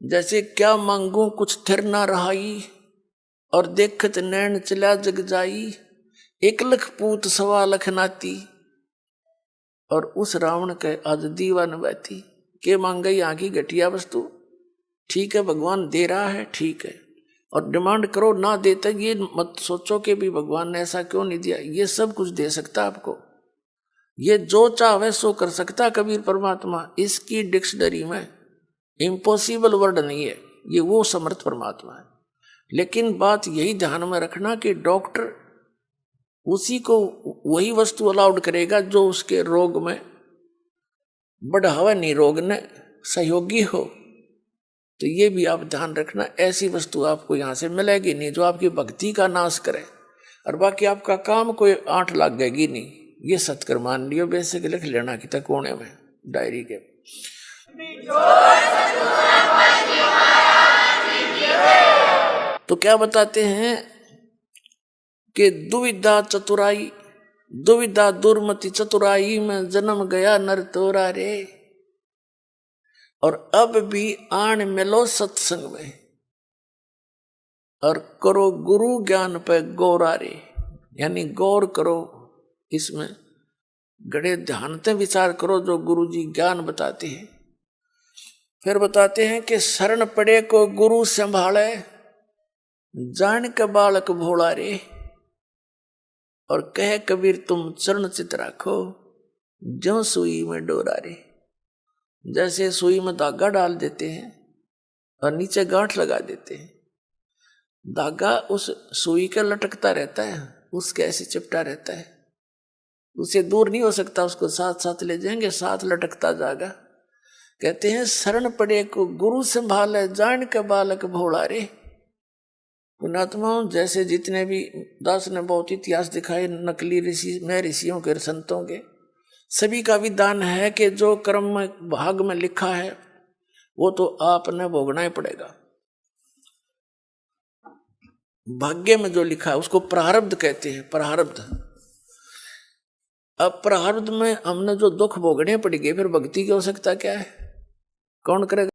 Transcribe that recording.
जैसे क्या मांगू कुछ थिर ना रहाई, और देखत नैन चला जग जाई, 1 लाख पूत 1.25 लाख नाती, और उस रावण के आज दीवान बैठी। के मांगे यहाँ की घटिया वस्तु, ठीक है भगवान दे रहा है ठीक है, और डिमांड करो ना देते ये मत सोचो कि भी भगवान ने ऐसा क्यों नहीं दिया। ये सब कुछ दे सकता आपको, ये जो चाहे सो कर सकता कबीर परमात्मा। इसकी डिक्शनरी में इम्पॉसिबल वर्ड नहीं है, ये वो समर्थ परमात्मा है। लेकिन बात यही ध्यान में रखना कि डॉक्टर उसी को वही वस्तु अलाउड करेगा जो उसके रोग में बढ़ावा नहीं, रोग ने सहयोगी हो। तो ये भी आप ध्यान रखना, ऐसी वस्तु आपको यहाँ से मिलेगी नहीं जो आपकी भक्ति का नाश करे, और बाकी आपका काम कोई 8 लगेगी नहीं। ये सत्कर मान लियो, बेसिक लिख लेना कि तक कोने में डायरी के। तो क्या बताते हैं कि दुविधा चतुराई, दुविधा दुर्मति चतुराई में जन्म गया नर तोरा रे, और अब भी आन मिलो सत्संग में, और करो गुरु ज्ञान पे गौरा रे। यानी गौर करो, इसमें गड़े ध्यान से विचार करो जो गुरु जी ज्ञान बताते हैं। फिर बताते हैं कि शरण पड़े को गुरु संभाले, जान के बालक भोला रे, और कहे कबीर तुम चरण चित राखो, ज्यों सुई में डोरा रे। जैसे सुई में धागा डाल देते हैं और नीचे गांठ लगा देते हैं, धागा उस सुई के लटकता रहता है, उसके ऐसे चिपटा रहता है, उसे दूर नहीं हो सकता, उसको साथ साथ ले जाएंगे, साथ लटकता जाएगा। कहते हैं शरण पड़े को गुरु संभाले, जान के बालक भोला रे। पुण्यात्माओं, जैसे जितने भी दास ने बहुत इतिहास दिखाए नकली ऋषि में, ऋषियों के संतों के, सभी का विधान है कि जो कर्म में भाग में लिखा है वो तो आपने भोगना ही पड़ेगा। भाग्य में जो लिखा है उसको प्रारब्ध कहते हैं, प्रारब्ध। अब प्रारब्ध में हमने जो दुख भोगने पड़ेंगे, फिर भक्ति की आवश्यकता क्या है, कौन करेगा?